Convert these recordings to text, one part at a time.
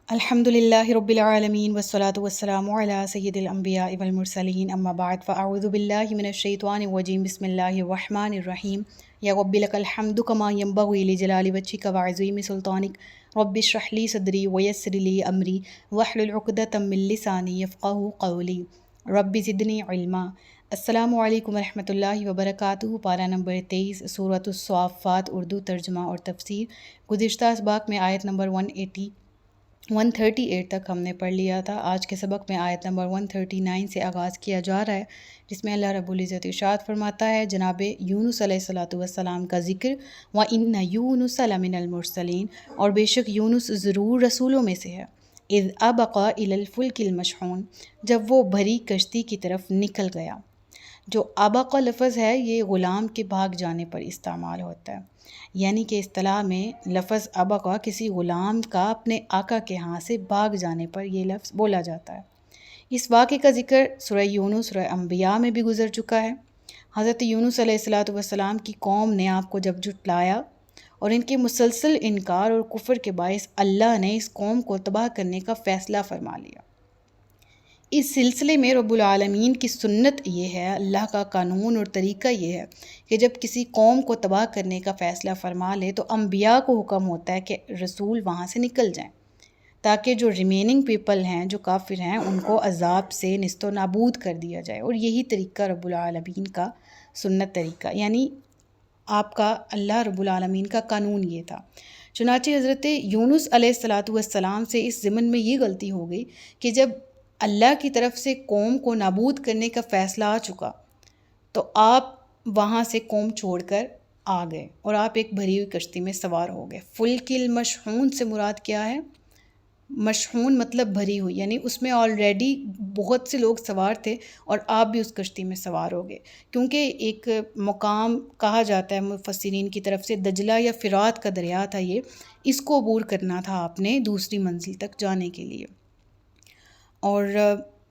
الحمد للہ رب العالمین والصلاة والسلام علی سید الانبیاء والمرسلین اما بعد فاعوذ باللہ من الشیطان الرجیم بسم اللہ الرحمن الرحیم یا رب لک الحمد کما ینبغی لجلال وجہک وعظیم سلطانک رب اشرح لی صدری ویسر لی امری واحلل عقدۃ من لسانی یفقہوا قولی رب زدنی علما۔ السلام علیکم ورحمۃ اللہ وبرکاتہ۔ پارہ نمبر 23 سورۃ الصافات، اردو ترجمہ اور تفسیر۔ گزشتہ اسباق میں آیت نمبر 138 تک ہم نے پڑھ لیا تھا۔ آج کے سبق میں آیت نمبر 139 سے آغاز کیا جا رہا ہے، جس میں اللہ رب العزت ارشاد فرماتا ہے جناب یونس علیہ الصلوۃ والسلام کا ذکر، وَإِنَّ يُونُسَ لَمِنَ الْمُرْسَلِينَ، اور بے شک یونس ضرور رسولوں میں سے ہے۔ اِذْ أَبَقَ إِلَى الْفُلْكِ الْمَشْحُونِ، جب وہ بھری کشتی کی طرف نکل گیا۔ جو ابق لفظ ہے یہ غلام کے بھاگ جانے پر استعمال ہوتا ہے، یعنی کہ اصطلاح میں لفظ ابقا کسی غلام کا اپنے آقا کے ہاں سے بھاگ جانے پر یہ لفظ بولا جاتا ہے۔ اس واقعے کا ذکر سورہ یونس، سورہ انبیاء میں بھی گزر چکا ہے۔ حضرت یونس علیہ الصلوۃ والسلام کی قوم نے آپ کو جب جھٹلایا اور ان کے مسلسل انکار اور کفر کے باعث اللہ نے اس قوم کو تباہ کرنے کا فیصلہ فرما لیا۔ اس سلسلے میں رب العالمین کی سنت یہ ہے، اللہ کا قانون اور طریقہ یہ ہے کہ جب کسی قوم کو تباہ کرنے کا فیصلہ فرما لے تو انبیاء کو حکم ہوتا ہے کہ رسول وہاں سے نکل جائیں، تاکہ جو ریمیننگ پیپل ہیں، جو کافر ہیں، ان کو عذاب سے نیست و نابود کر دیا جائے۔ اور یہی طریقہ رب العالمین کا سنت طریقہ، یعنی آپ کا اللہ رب العالمین کا قانون یہ تھا۔ چنانچہ حضرت یونس علیہ الصلوۃ والسلام سے اس ضمن میں یہ غلطی ہو گئی کہ جب اللہ کی طرف سے قوم کو نابود کرنے کا فیصلہ آ چکا تو آپ وہاں سے قوم چھوڑ کر آ گئے اور آپ ایک بھری ہوئی کشتی میں سوار ہو گئے۔ فلک المشحون سے مراد کیا ہے؟ مشحون مطلب بھری ہوئی، یعنی اس میں آلریڈی بہت سے لوگ سوار تھے اور آپ بھی اس کشتی میں سوار ہو گئے، کیونکہ ایک مقام کہا جاتا ہے مفسرین کی طرف سے دجلہ یا فرات کا دریا تھا، یہ اس کو عبور کرنا تھا آپ نے دوسری منزل تک جانے کے لیے۔ اور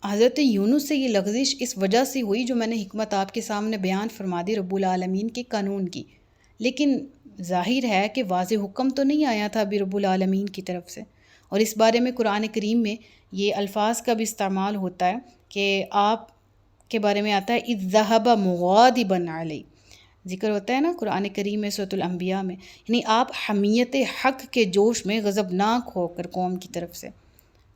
حضرت یونس سے یہ لغزش اس وجہ سے ہوئی جو میں نے حکمت آپ کے سامنے بیان فرما دی رب العالمین کے قانون کی، لیکن ظاہر ہے کہ واضح حکم تو نہیں آیا تھا ابھی رب العالمین کی طرف سے۔ اور اس بارے میں قرآن کریم میں یہ الفاظ کا بھی استعمال ہوتا ہے کہ آپ کے بارے میں آتا ہے اذ ذہب مغاضبا علیہ، ذکر ہوتا ہے نا قرآن کریم میں سورۃ الانبیاء میں، یعنی آپ حمیت حق کے جوش میں غضبناک ہو کر قوم کی طرف سے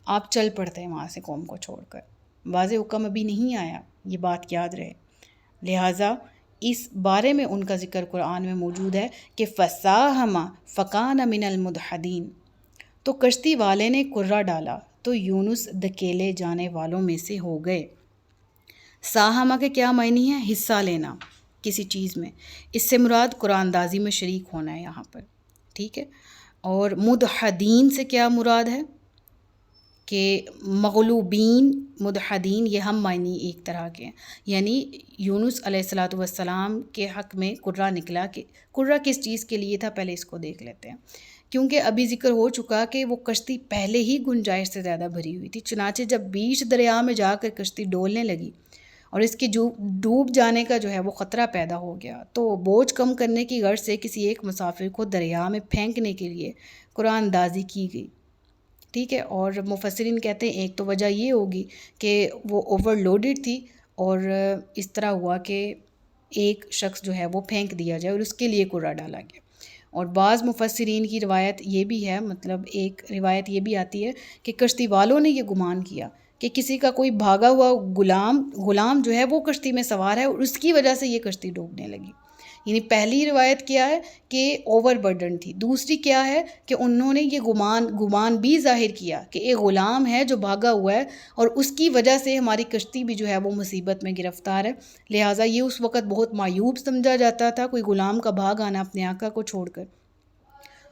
آپ چل پڑتے ہیں وہاں سے قوم کو چھوڑ کر۔ واضح حکم ابھی نہیں آیا، یہ بات یاد رہے، لہٰذا اس بارے میں ان کا ذکر قرآن میں موجود ہے کہ فَسَاهَمَ فَكَانَ مِنَ الْمُدْحَضِينَ، تو کشتی والے نے کرہ ڈالا تو یونس دھکیلے جانے والوں میں سے ہو گئے۔ ساہمہ کے کیا معنی ہے؟ حصہ لینا کسی چیز میں، اس سے مراد قرآن اندازی میں شریک ہونا ہے یہاں پر، ٹھیک ہے۔ اور مدحدین سے کیا مراد ہے کہ مغلوبین، مدحدین، یہ ہم معنی ایک طرح کے ہیں، یعنی یونس علیہ الصلوۃ والسلام کے حق میں کرہ نکلا۔ کہ کرہ کس چیز کے لیے تھا پہلے اس کو دیکھ لیتے ہیں، کیونکہ ابھی ذکر ہو چکا کہ وہ کشتی پہلے ہی گنجائش سے زیادہ بھری ہوئی تھی، چنانچہ جب بیچ دریا میں جا کر کشتی ڈولنے لگی اور اس کے ڈوب جانے کا جو ہے وہ خطرہ پیدا ہو گیا تو بوجھ کم کرنے کی غرض سے کسی ایک مسافر کو دریا میں پھینکنے کے لیے قرآن اندازی کی گئی، ٹھیک ہے۔ اور مفسرین کہتے ہیں ایک تو وجہ یہ ہوگی کہ وہ اوور لوڈڈ تھی اور اس طرح ہوا کہ ایک شخص جو ہے وہ پھینک دیا جائے اور اس کے لیے کرہ ڈالا گیا۔ اور بعض مفسرین کی روایت یہ بھی ہے، مطلب ایک روایت یہ بھی آتی ہے کہ کشتی والوں نے یہ گمان کیا کہ کسی کا کوئی بھاگا ہوا غلام جو ہے وہ کشتی میں سوار ہے اور اس کی وجہ سے یہ کشتی ڈوبنے لگی۔ یعنی پہلی روایت کیا ہے کہ اوور برڈن تھی، دوسری کیا ہے کہ انہوں نے یہ گمان بھی ظاہر کیا کہ ایک غلام ہے جو بھاگا ہوا ہے اور اس کی وجہ سے ہماری کشتی بھی جو ہے وہ مصیبت میں گرفتار ہے، لہٰذا یہ اس وقت بہت معیوب سمجھا جاتا تھا کوئی غلام کا بھاگ آنا اپنے آقا کو چھوڑ کر،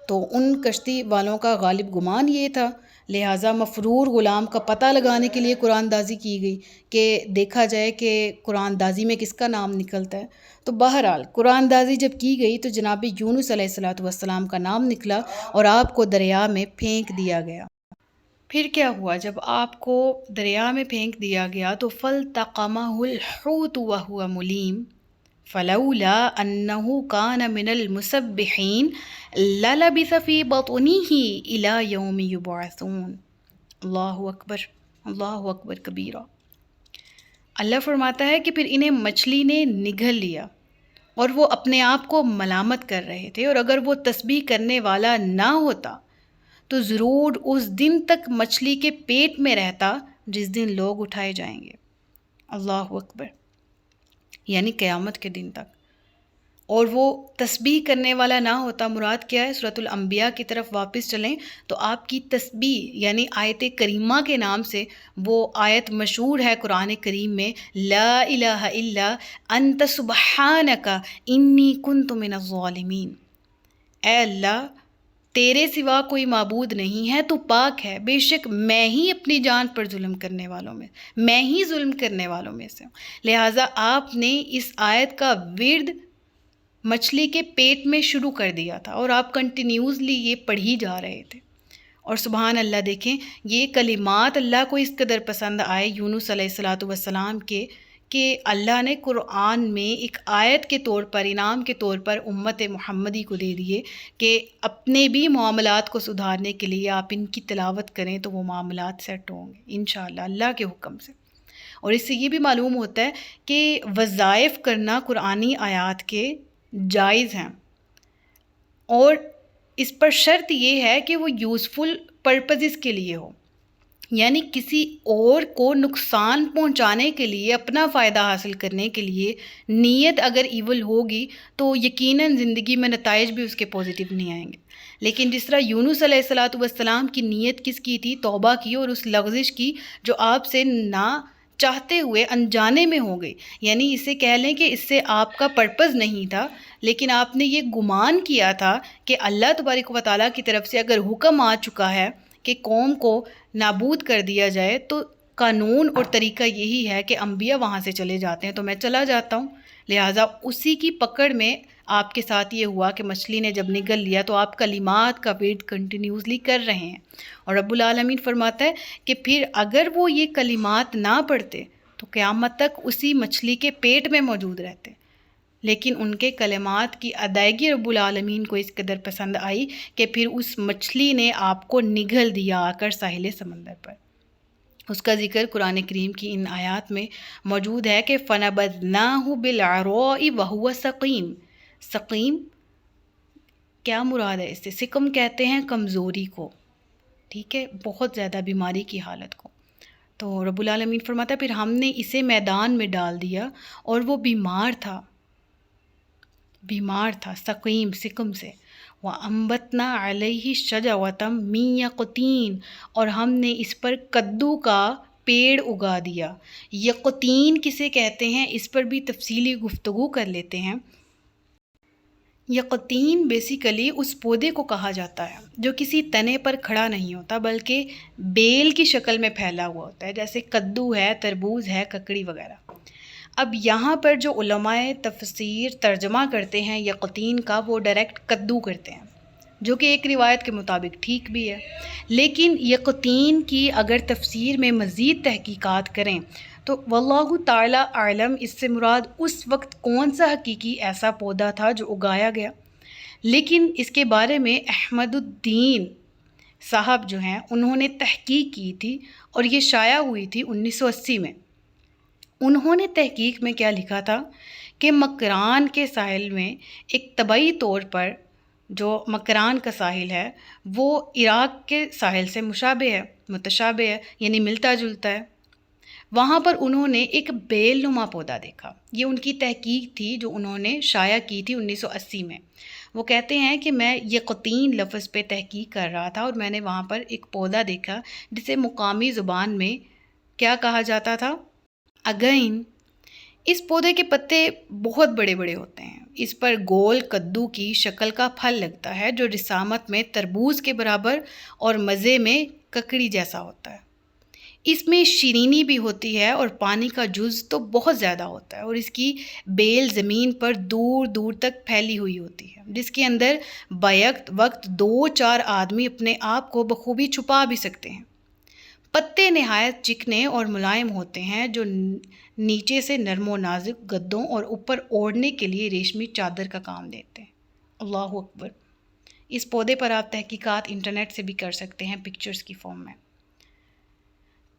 تو ان کشتی والوں کا غالب گمان یہ تھا، لہٰذا مفرور غلام کا پتہ لگانے کے لیے قرآن اندازی کی گئی کہ دیکھا جائے کہ قرآن اندازی میں کس کا نام نکلتا ہے۔ تو بہرحال قرآن اندازی جب کی گئی تو جناب یونس علیہ الصلوۃ والسلام کا نام نکلا اور آپ کو دریا میں پھینک دیا گیا۔ پھر کیا ہوا؟ جب آپ کو دریا میں پھینک دیا گیا تو فَالْتَقَمَهُ الْحُوتُ وَهُوَ مُلِيمٌ فَلَوْلَا أَنَّهُ كَانَ مِنَ الْمُسَبِّحِينَ لَلَبِثَ فِي بَطْنِهِ إِلَى يَوْمِ يُبْعَثُونَ۔ اللہ اکبر، اللہ اکبر کبیرہ۔ اللہ فرماتا ہے کہ پھر انہیں مچھلی نے نگل لیا اور وہ اپنے آپ کو ملامت کر رہے تھے، اور اگر وہ تسبیح کرنے والا نہ ہوتا تو ضرور اس دن تک مچھلی کے پیٹ میں رہتا جس دن لوگ اٹھائے جائیں گے۔ اللہ اکبر، یعنی قیامت کے دن تک۔ اور وہ تسبیح کرنے والا نہ ہوتا، مراد کیا ہے؟ سورۃ الانبیاء کی طرف واپس چلیں تو آپ کی تسبیح یعنی آیت کریمہ کے نام سے وہ آیت مشہور ہے قرآن کریم میں، لا الہ الا انت سبحانک انی کنت من الظالمین۔ اے اللہ، تیرے سوا کوئی معبود نہیں ہے، تو پاک ہے، بے شک میں ہی اپنی جان پر ظلم کرنے والوں میں سے ہوں۔ لہٰذا آپ نے اس آیت کا ورد مچھلی کے پیٹ میں شروع کر دیا تھا اور آپ کنٹینیوسلی یہ پڑھی جا رہے تھے۔ اور سبحان اللہ، دیکھیں یہ کلمات اللہ کو اس قدر پسند آئے یونس علیہ السلام کے، کہ اللہ نے قرآن میں ایک آیت کے طور پر، انعام کے طور پر امت محمدی کو دے دیے کہ اپنے بھی معاملات کو سدھارنے کے لیے آپ ان کی تلاوت کریں تو وہ معاملات سیٹ ہوں گے انشاءاللہ اللہ کے حکم سے۔ اور اس سے یہ بھی معلوم ہوتا ہے کہ وظائف کرنا قرآنی آیات کے جائز ہیں، اور اس پر شرط یہ ہے کہ وہ یوزفل پرپزز کے لیے ہو، یعنی کسی اور کو نقصان پہنچانے کے لیے، اپنا فائدہ حاصل کرنے کے لیے نیت اگر ایول ہوگی تو یقیناً زندگی میں نتائج بھی اس کے پازیٹیو نہیں آئیں گے۔ لیکن جس طرح یونس علیہ السلام کی نیت کس کی تھی؟ توبہ کی، اور اس لغزش کی جو آپ سے نہ چاہتے ہوئے انجانے میں ہو گئی، یعنی اسے کہہ لیں کہ اس سے آپ کا پرپز نہیں تھا، لیکن آپ نے یہ گمان کیا تھا کہ اللہ تبارک و تعالیٰ کی طرف سے اگر حکم آ چکا ہے کہ قوم کو نابود کر دیا جائے تو قانون اور طریقہ یہی ہے کہ انبیاء وہاں سے چلے جاتے ہیں تو میں چلا جاتا ہوں۔ لہٰذا اسی کی پکڑ میں آپ کے ساتھ یہ ہوا کہ مچھلی نے جب نگل لیا تو آپ کلمات کا ورد کنٹینیوسلی کر رہے ہیں، اور رب العالمین فرماتا ہے کہ پھر اگر وہ یہ کلمات نہ پڑھتے تو قیامت تک اسی مچھلی کے پیٹ میں موجود رہتے، لیکن ان کے کلمات کی ادائیگی رب العالمین کو اس قدر پسند آئی کہ پھر اس مچھلی نے آپ کو نگل دیا آ کر ساحل سمندر پر۔ اس کا ذکر قرآن کریم کی ان آیات میں موجود ہے کہ فَنَبَذْنَاهُ بِالْعَرَاءِ وَهُوَ سَقِيمٌ۔ سقیم کیا مراد ہے اس سے؟ سقم کہتے ہیں کمزوری کو، ٹھیک ہے، بہت زیادہ بیماری کی حالت کو۔ تو رب العالمین فرماتا ہے پھر ہم نے اسے میدان میں ڈال دیا اور وہ بیمار تھا سقیم، سقم سے۔ وَأَنبَتْنَا عَلَيْهِ شَجَرَةً مِّن يَقْطِينٍ، اور ہم نے اس پر کدو کا پیڑ اگا دیا۔ یقطین کسے کہتے ہیں اس پر بھی تفصیلی گفتگو کر لیتے ہیں۔ یقطین بیسیکلی اس پودے کو کہا جاتا ہے جو کسی تنے پر کھڑا نہیں ہوتا بلکہ بیل کی شکل میں پھیلا ہوا ہوتا ہے، جیسے کدو ہے، تربوز ہے، ککڑی وغیرہ۔ اب یہاں پر جو علماء تفسیر ترجمہ کرتے ہیں یقطین کا، وہ ڈائریکٹ کدو کرتے ہیں، جو کہ ایک روایت کے مطابق ٹھیک بھی ہے، لیکن یقطین کی اگر تفسیر میں مزید تحقیقات کریں تو واللہ تعالی اعلم اس سے مراد اس وقت کون سا حقیقی ایسا پودا تھا جو اگایا گیا، لیکن اس کے بارے میں احمد الدین صاحب جو ہیں انہوں نے تحقیق کی تھی اور یہ شائع ہوئی تھی 1980 میں۔ انہوں نے تحقیق میں کیا لکھا تھا کہ مکران کے ساحل میں ایک طبعی طور پر جو مکران کا ساحل ہے وہ عراق کے ساحل سے متشابہ ہے، یعنی ملتا جلتا ہے۔ وہاں پر انہوں نے ایک بیل نما پودا دیکھا، یہ ان کی تحقیق تھی جو انہوں نے شائع کی تھی 1980 میں۔ وہ کہتے ہیں کہ میں یقطین لفظ پہ تحقیق کر رہا تھا اور میں نے وہاں پر ایک پودا دیکھا جسے مقامی زبان میں کیا کہا جاتا تھا؟ اگین۔ اس پودے کے پتے بہت بڑے بڑے ہوتے ہیں، اس پر گول کدو کی شکل کا پھل لگتا ہے جو رسامت میں تربوز کے برابر اور مزے میں ککڑی جیسا ہوتا ہے۔ اس میں شیرینی بھی ہوتی ہے اور پانی کا جز تو بہت زیادہ ہوتا ہے، اور اس کی بیل زمین پر دور دور تک پھیلی ہوئی ہوتی ہے جس کے اندر بیک وقت 2-4 آدمی اپنے آپ کو بخوبی چھپا بھی سکتے ہیں۔ پتے نہایت چکنے اور ملائم ہوتے ہیں جو نیچے سے نرم و نازک گدوں اور اوپر اوڑھنے کے لیے ریشمی چادر کا کام دیتے ہیں۔ اللہ اکبر۔ اس پودے پر آپ تحقیقات انٹرنیٹ سے بھی کر سکتے ہیں پکچرز کی فارم میں۔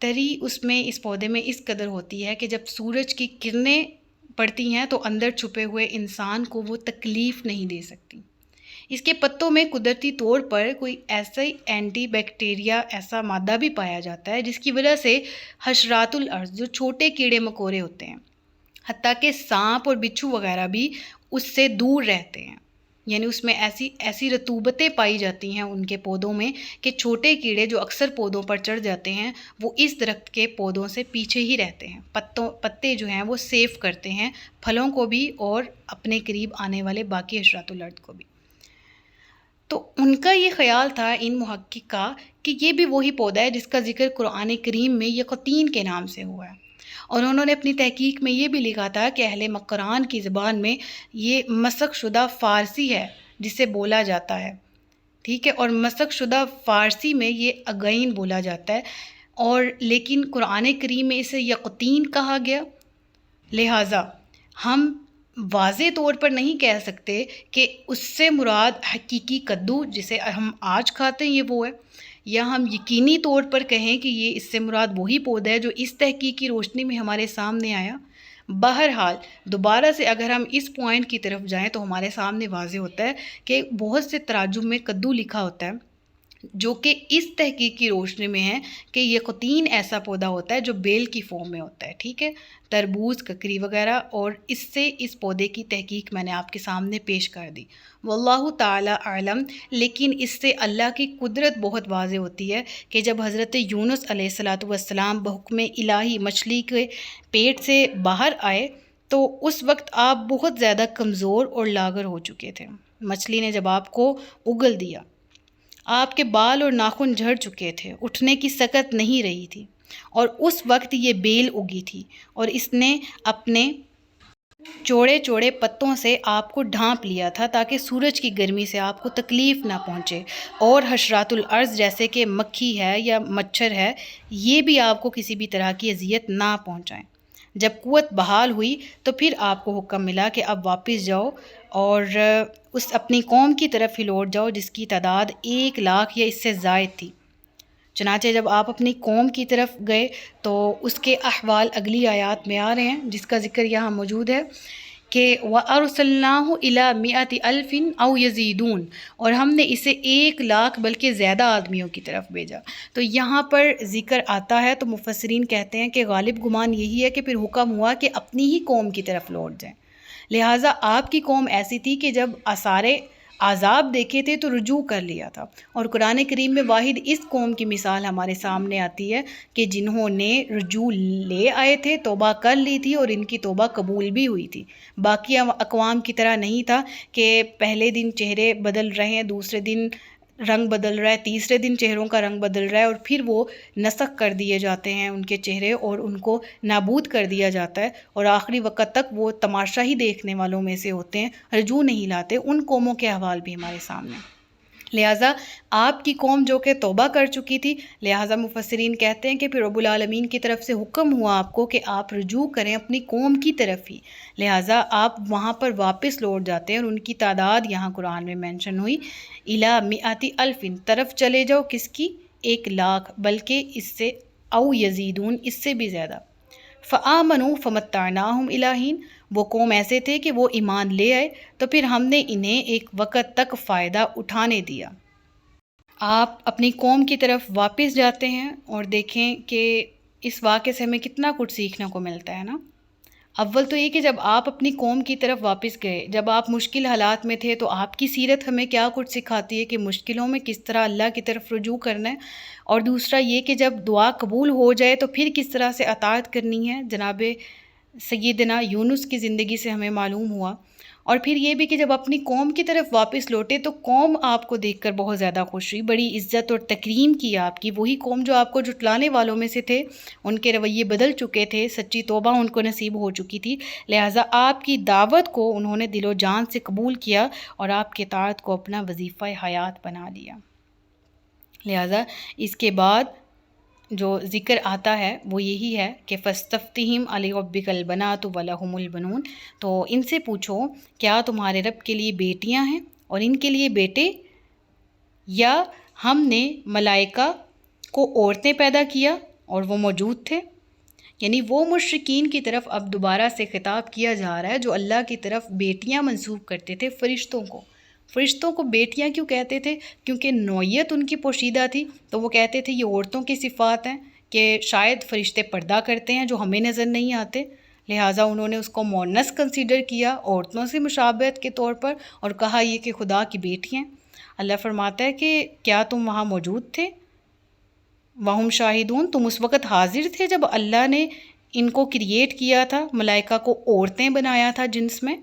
تری اس میں اس پودے میں اس قدر ہوتی ہے کہ جب سورج کی کرنیں پڑتی ہیں تو اندر چھپے ہوئے انسان کو وہ تکلیف نہیں دے سکتی۔ اس کے پتوں میں قدرتی طور پر کوئی ایسا ہی اینٹی بیکٹیریا ایسا مادہ بھی پایا جاتا ہے جس کی وجہ سے حشرات الارض جو چھوٹے کیڑے مکوڑے ہوتے ہیں، حتیٰ کہ سانپ اور بچھو وغیرہ بھی اس سے دور رہتے ہیں۔ یعنی اس میں ایسی رطوبتیں پائی جاتی ہیں ان کے پودوں میں کہ چھوٹے کیڑے جو اکثر پودوں پر چڑھ جاتے ہیں وہ اس درخت کے پودوں سے پیچھے ہی رہتے ہیں، پتے جو ہیں وہ سیف کرتے ہیں پھلوں کو بھی اور اپنے قریب آنے والے باقی حشرات الارض کو بھی۔ تو ان کا یہ خیال تھا ان محقق کا کہ یہ بھی وہی پودا ہے جس کا ذکر قرآن کریم میں یقطین کے نام سے ہوا ہے، اور انہوں نے اپنی تحقیق میں یہ بھی لکھا تھا کہ اہل مکران کی زبان میں یہ مسخ شدہ فارسی ہے جسے بولا جاتا ہے، ٹھیک ہے، اور مسخ شدہ فارسی میں یہ اگین بولا جاتا ہے، اور لیکن قرآن کریم میں اسے یقطین کہا گیا، لہٰذا ہم واضح طور پر نہیں کہہ سکتے کہ اس سے مراد حقیقی کدو جسے ہم آج کھاتے ہیں یہ وہ ہے، یا ہم یقینی طور پر کہیں کہ یہ اس سے مراد وہی پودا ہے جو اس تحقیق کی روشنی میں ہمارے سامنے آیا۔ بہرحال دوبارہ سے اگر ہم اس پوائنٹ کی طرف جائیں تو ہمارے سامنے واضح ہوتا ہے کہ بہت سے تراجم میں کدو لکھا ہوتا ہے جو کہ اس تحقیق کی روشنی میں ہے کہ یقطین ایسا پودا ہوتا ہے جو بیل کی فارم میں ہوتا ہے، ٹھیک ہے، تربوز، ککری وغیرہ، اور اس سے اس پودے کی تحقیق میں نے آپ کے سامنے پیش کر دی۔ واللہ تعالی اعلم، لیکن اس سے اللہ کی قدرت بہت واضح ہوتی ہے کہ جب حضرت یونس علیہ السلام بحکم الہی مچھلی کے پیٹ سے باہر آئے تو اس وقت آپ بہت زیادہ کمزور اور لاغر ہو چکے تھے۔ مچھلی نے جب آپ کو اگل دیا، آپ کے بال اور ناخن جھڑ چکے تھے، اٹھنے کی سکت نہیں رہی تھی، اور اس وقت یہ بیل اگی تھی اور اس نے اپنے چوڑے چوڑے پتوں سے آپ کو ڈھانپ لیا تھا تاکہ سورج کی گرمی سے آپ کو تکلیف نہ پہنچے، اور حشرات الارض جیسے کہ مکھی ہے یا مچھر ہے یہ بھی آپ کو کسی بھی طرح کی اذیت نہ پہنچائیں۔ جب قوت بحال ہوئی تو پھر آپ کو حکم ملا کہ اب واپس جاؤ اور اس اپنی قوم کی طرف ہی لوٹ جاؤ جس کی تعداد 1,00,000 یا اس سے زائد تھی۔ چنانچہ جب آپ اپنی قوم کی طرف گئے تو اس کے احوال اگلی آیات میں آ رہے ہیں جس کا ذکر یہاں موجود ہے کہ وَأَرْسَلْنَاهُ إِلَىٰ مِائَةِ أَلْفٍ أَوْ يَزِيدُونَ، اور ہم نے اسے 1,00,000 بلکہ زیادہ آدمیوں کی طرف بھیجا۔ تو یہاں پر ذکر آتا ہے تو مفسرین کہتے ہیں کہ غالب گمان یہی ہے کہ پھر حکم ہوا کہ اپنی ہی قوم کی طرف لوٹ جائیں، لہٰذا آپ کی قوم ایسی تھی کہ جب آثار عذاب دیکھے تھے تو رجوع کر لیا تھا، اور قرآن کریم میں واحد اس قوم کی مثال ہمارے سامنے آتی ہے کہ جنہوں نے رجوع لے آئے تھے، توبہ کر لی تھی اور ان کی توبہ قبول بھی ہوئی تھی۔ باقی اقوام کی طرح نہیں تھا کہ پہلے دن چہرے بدل رہے ہیں، دوسرے دن رنگ بدل رہا ہے، تیسرے دن چہروں کا رنگ بدل رہا ہے، اور پھر وہ نسخ کر دیے جاتے ہیں ان کے چہرے اور ان کو نابود کر دیا جاتا ہے، اور آخری وقت تک وہ تماشا ہی دیکھنے والوں میں سے ہوتے ہیں، رجوع نہیں لاتے۔ ان قوموں کے احوال بھی ہمارے سامنے، لہٰذا آپ کی قوم جو کہ توبہ کر چکی تھی، لہٰذا مفسرین کہتے ہیں کہ پھر رب العالمین کی طرف سے حکم ہوا آپ کو کہ آپ رجوع کریں اپنی قوم کی طرف ہی، لہٰذا آپ وہاں پر واپس لوٹ جاتے ہیں، اور ان کی تعداد یہاں قرآن میں مینشن ہوئی اِلیٰ مِائَةِ أَلْفٍ، طرف چلے جاؤ کس کی؟ 1,00,000 بلکہ اس سے او یزیدون اس سے بھی زیادہ۔ فآمنوا فمتعناہم الی حین، وہ قوم ایسے تھے کہ وہ ایمان لے آئے تو پھر ہم نے انہیں ایک وقت تک فائدہ اٹھانے دیا۔ آپ اپنی قوم کی طرف واپس جاتے ہیں اور دیکھیں کہ اس واقعے سے ہمیں کتنا کچھ سیکھنے کو ملتا ہے نا۔ اول تو یہ کہ جب آپ اپنی قوم کی طرف واپس گئے، جب آپ مشکل حالات میں تھے تو آپ کی سیرت ہمیں کیا کچھ سکھاتی ہے کہ مشکلوں میں کس طرح اللہ کی طرف رجوع کرنا ہے، اور دوسرا یہ کہ جب دعا قبول ہو جائے تو پھر کس طرح سے اطاعت کرنی ہے، جناب سیدنا یونس کی زندگی سے ہمیں معلوم ہوا۔ اور پھر یہ بھی کہ جب اپنی قوم کی طرف واپس لوٹے تو قوم آپ کو دیکھ کر بہت زیادہ خوش ہوئی، بڑی عزت اور تکریم کی آپ کی، وہی قوم جو آپ کو جھٹلانے والوں میں سے تھے، ان کے رویے بدل چکے تھے، سچی توبہ ان کو نصیب ہو چکی تھی، لہٰذا آپ کی دعوت کو انہوں نے دل و جان سے قبول کیا اور آپ کے اطاعت کو اپنا وظیفہ حیات بنا لیا۔ لہٰذا اس کے بعد جو ذکر آتا ہے وہ یہی ہے کہ فَاسْتَفْتِهِمْ أَلِرَبِّكَ الْبَنَاتُ وَلَهُمُ الْبَنُونَ، تو ان سے پوچھو کیا تمہارے رب کے لیے بیٹیاں ہیں اور ان کے لیے بیٹے، یا ہم نے ملائکہ کو عورتیں پیدا کیا اور وہ موجود تھے. یعنی وہ مشرکین کی طرف اب دوبارہ سے خطاب کیا جا رہا ہے جو اللہ کی طرف بیٹیاں منسوب کرتے تھے فرشتوں کو. فرشتوں کو بیٹیاں کیوں کہتے تھے؟ کیونکہ نوعیت ان کی پوشیدہ تھی، تو وہ کہتے تھے یہ عورتوں کی صفات ہیں کہ شاید فرشتے پردہ کرتے ہیں جو ہمیں نظر نہیں آتے، لہٰذا انہوں نے اس کو مؤنث کنسیڈر کیا عورتوں سے مشابہت کے طور پر اور کہا یہ کہ خدا کی بیٹی ہیں. اللہ فرماتا ہے کہ کیا تم وہاں موجود تھے؟ وہم شاہدون، تم اس وقت حاضر تھے جب اللہ نے ان کو کریٹ کیا تھا، ملائکہ کو عورتیں بنایا تھا جنس میں.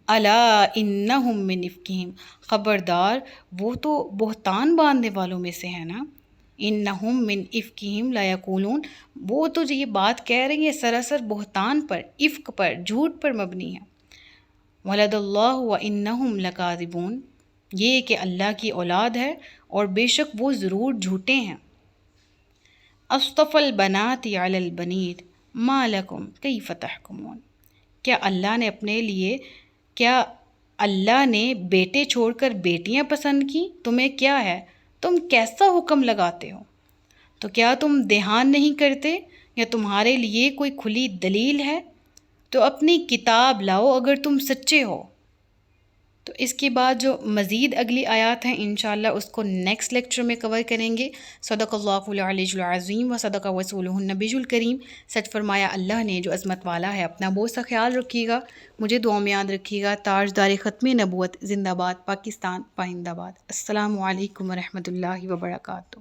الا انہم من افکہم، خبردار وہ تو بہتان باندھنے والوں میں سے ہیں نا. انہم من افکہم لا یقولون، وہ تو جو یہ بات کہہ رہی ہیں سراسر بہتان پر، افک پر، جھوٹ پر مبنی ہے. ولد اللہ وانہم لکاذبون، یہ کہ اللہ کی اولاد ہے اور بے شک وہ ضرور جھوٹے ہیں. اصطفى البنات علی البنین ما لکم کیف تحکمون، کیا اللہ نے بیٹے چھوڑ کر بیٹیاں پسند کی؟ تمہیں کیا ہے، تم کیسا حکم لگاتے ہو؟ تو کیا تم دھیان نہیں کرتے یا تمہارے لیے کوئی کھلی دلیل ہے؟ تو اپنی کتاب لاؤ اگر تم سچے ہو. تو اس کے بعد جو مزید اگلی آیات ہیں انشاءاللہ اس کو نیکسٹ لیکچر میں کور کریں گے. صدق اللہ العلی العظیم و صدق رسولہ النبی الکریم. سچ فرمایا اللہ نے جو عظمت والا ہے. اپنا بہت سا خیال رکھیے گا، مجھے دعا میں یاد رکھیے گا. تاجدار ختم نبوت زندہ باد، پاکستان پائندہ باد. السلام علیکم ورحمۃ اللہ وبرکاتہ.